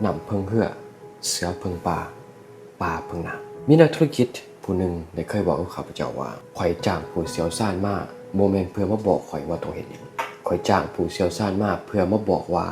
นำเพิงเหือเสือเพิงป่าป่าเพิงน้ำมีนักธุรกิจผู้หนึ่งได้เคยบอกกับข้าพเจ้าว่าข่อยจ้างผู้เชี่ยวชาญมาโมเมนต์เพื่อมาบอกข่อยว่าต้องเฮ็ดหยังข่อยจ้างผู้เชี่ยวชาญมาเพื่อมาบอกว่า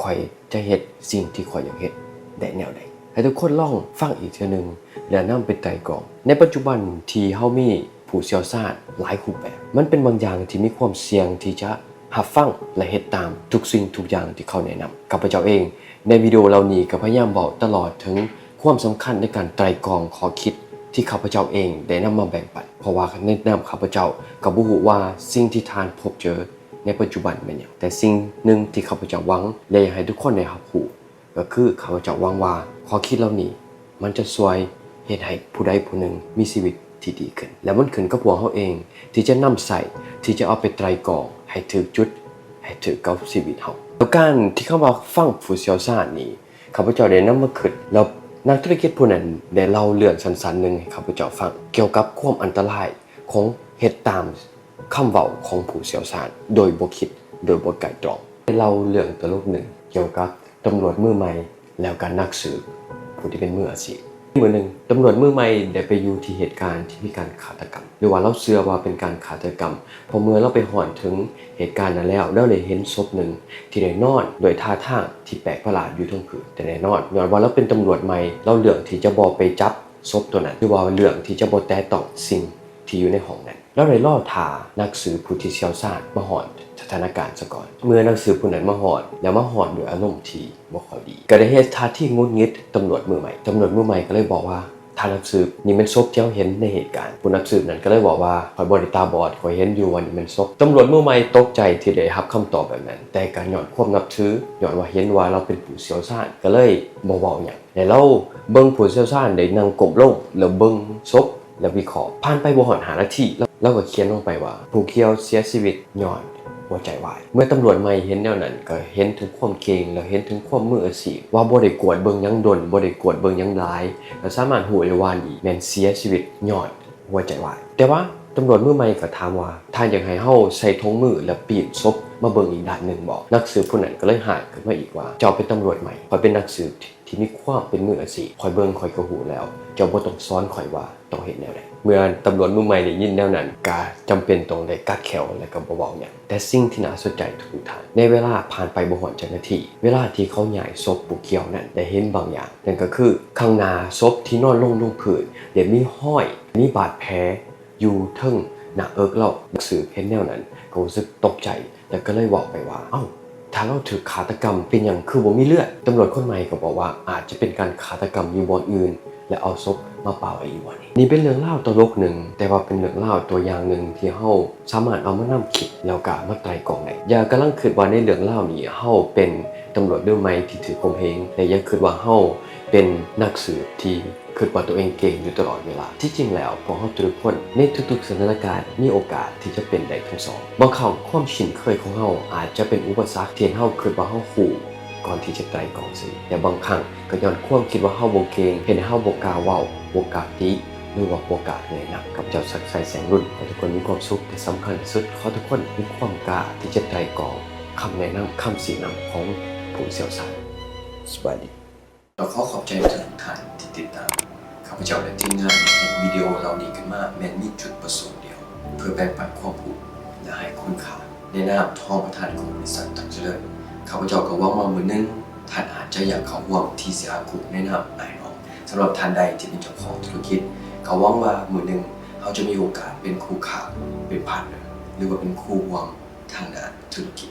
ข่อยจะเฮ็ดสิ่งที่ข่อยอยากเฮ็ดได้แนวใดให้ทุกคนลองฟังอีกเทื่อนึงแล้วนำไปไต่กรองในปัจจุบันที่เฮามีผู้เชี่ยวชาญหลายรูปแบบมันเป็นบางอย่างที่มีความเสี่ยงที่จะรับฟังและเฮ็ดตามทุกสิ่งทุกอย่างที่เขาแนะนำข้าพเจ้าเองในวิดีโอเหล่านี้ก็พยายามบอกตลอดถึงความสำคัญในการไตร่ตรองข้อคิดที่ข้าพเจ้าเองได้นำมาแบ่งปันเพราะว่าในนามข้าพเจ้าก็บ่รู้ว่าสิ่งที่ท่านพบเจอในปัจจุบันเป็นหยังแต่สิ่งหนึ่งที่ข้าพเจ้าหวังและอยากให้ทุกคนได้รับรู้ก็คือข้าพเจ้าหวังว่าข้อคิดเหล่านี้มันจะช่วยเฮ็ดให้ผู้ใดผู้หนึ่งมีชีวิตที่ดีขึ้นและมันขึ้นกับพวกเฮาเองที่จะนำใส่ที่จะเอาไปไตร่ตรองให้ถึกจุดให้ถึกกับชีวิตเฮาแล้วการที่เข้ามาฟังผู้เชี่ยวชาญนี้ข้าพเจ้าได้นำมาคิดแล้วนักธุรกิจผู้นั้นได้เล่าเรื่องสั้นๆนึงให้ข้าพเจ้าฟังเกี่ยวกับความอันตรายของเฮ็ดตามคำเว้าของผู้เชี่ยวชาญโดยบ่คิดโดยบ่ไตร่ตรองได้เล่าเรื่องตลกหนึ่งเกี่ยวกับตำรวจมือใหม่แล้วก็นักสืบผู้ที่เป็นมืออาชีพมื้อนึงตำรวจมือใหม่ได้ไปอยู่ที่เหตุการณ์ที่มีการฆาตกรรมหรือว่าเราเชื่อว่าเป็นการฆาตกรรมพอเมื่อเราไปหอนถึงเหตุการณ์นั้นแล้วเราได้เห็นศพหนึ่งที่ได้นอนโดยท่าทางที่แปลกประหลาดอยู่ทั้งคืนแต่แน่นอนย้อนว่าเราเป็นตำรวจใหม่เราเลือกที่จะบ่ไปจับศพตัวนั้นหรือว่าเลือกที่จะบ่แตะต้องสิ่งที่อยู่ในห้องนั้นเราได้รอท่านักสืบผู้ที่เชี่ยวชาญมาหอนสถานการณ์ซะก่อนเมื่อนักสืบผู้นั้นมาหอนแล้วมาหอนด้วยอารมณ์ที่บ่ค่อยดีก็ได้เฮ็ดท่าที่งุดงิดตำรวจมือใหม่ก็เลยบอกว่าท่านนักสืบนี่เป็นศพที่เราเห็นในเหตุการณ์ผู้นักสืบนั้นก็เลยบอกว่าข่อยบ่ได้ตาบอดข่อยเห็นอยู่ว่านี่เป็นศพตำรวจมือใหม่ตกใจที่ได้รับคำตอบแบบนั้นแต่ก็ย้อนความนับถือย้อนว่าเห็นว่าเราเป็นผู้เชี่ยวชาญก็เลยบ่เว้าหยังและเราเบิ่งผู้เชี่ยวชาญได้นั่งก้มลงแล้วเบิ่งศพแล้ววิเคราะห์ผ่านไปบ่ฮอด5นาทีแล้วก็เขียนลงไปว่าผู้เกี่ยวเสียชีวิตย้อนหัวใจวายเมื่อตำรวจใหม่เห็นแนวนั้นก็เห็นถึงความเก่งแล้วเห็นถึงความมืออาชีพว่าบ่ได้กวดเบิ่งหยังดนบ่ได้กวดเบิ่งหยังหลายก็สามารถรู้ได้ว่านี่แม่นเสียชีวิตย้อนหัวใจวายแต่ว่าตำรวจมือใหม่ก็ถามว่าถ้าอยากให้เฮาใส่ถุงมือแล้วปีนศพมาเบิ่งอีกด้านนึงบ่นักสืบผู้นั้นก็เลยหาขึ้นมาอีกว่าเจ้าเป็นตำรวจใหม่ข่อยเป็นนักสืบที่มีความเป็นมืออาชีพข่อยเบิ่งข่อยก็รู้แล้วเจ้าบ่ต้องสอนข่อยว่าต้องเฮ็ดแนวใดเมื่อตำรวจมือใหม่ได้ยินแนวนั้นก็จำเป็นต้องได้กัดแขวและก็บ่เว้าหยังแต่สิ่งที่น่าสนใจทุกท่านในเวลาผ่านไปบ่ฮอดจักนาทีเวลาที่เขาย้ายศพผู้เกี่ยวนั้นได้เห็นบางอย่างนั่นก็คือข้างหน้าศพที่นอนลงพื้นได้มีห้อยมีบาดแผลอยู่เทิงหน้าเอิกเรานักสืบเห็นแนวนั้นก็รู้สึกตกใจแล้วก็เลยบอกไปว่าเอ้าถ้าเราถูกฆาตกรรมเป็นอย่างคือบ่มีเลือดตำรวจคนใหม่ก็บอกว่าอาจจะเป็นการฆาตกรรมอยู่บ่อนอื่นและเอาศพมาป่าไว้อยู่บ่อนนี่เป็นเรื่องเล่าตลกหนึ่งแต่ว่าเป็นเรื่องเล่าตัวอย่างหนึ่งที่เฮาสามารถเอามานำคิดแล้วก็มาไตร่ตรองได้อย่ากำลังคิดว่าในเรื่องเล่านี้เฮาเป็นตำรวจมือใหม่ที่ถือข่มเหงแต่อย่าคิดว่าเฮาเป็นนักสืบที่คิดว่าตัวเองเก่งอยู่ตลอดเวลาที่จริงแล้วพวกเฮาทุกคนในทุกๆสถานการณ์มีโอกาสที่จะเป็นได้ทั้งสองบางครั้งความชินเคยของเฮาอาจจะเป็นอุปสรรคที่เฮาคิดว่าเฮาฮู้ก่อนที่จะไตร่ตรองสิแต่บางครั้งก็ย้อนความคิดว่าเฮาบ่เก่งเฮ็ดให้เฮาบ่กล้าเว้าบ่กล้าติหรือว่าบ่กล้าแนะนำกับเจ้าศักดิ์ชัยแสงรุ่นขอทุกคนมีความสุขแต่สำคัญที่สุดขอทุกคนมีความกล้าที่จะไตร่ตรองคำแนะนำคำชี้นำของผู้เชี่ยวชาญสวัสดีเราขอบใจทุกท่านที่ติดตามข้าพเจ้าและทีมงานวิดีโอเหล่านี้ขึ้นมาแม้นมีจุดประสงค์เดียวเพื่อแบ่งปันความรู้และให้คุณค่าในนามทองประธานของบริษัทตักเจริญข้าพเจ้าก็หวังว่ามื้อนึงท่านอาจจะอยากเข้าร่วมที่เสียอาคุในนามนายน้องสำหรับท่านใดที่เป็นเจ้าของธุรกิจเขาหวังว่ามื้อนึงเขาจะมีโอกาสเป็นคู่ค้าเป็นพาร์ทเนอร์หรือว่าเป็นคู่ร่วมทางด้านธุรกิจ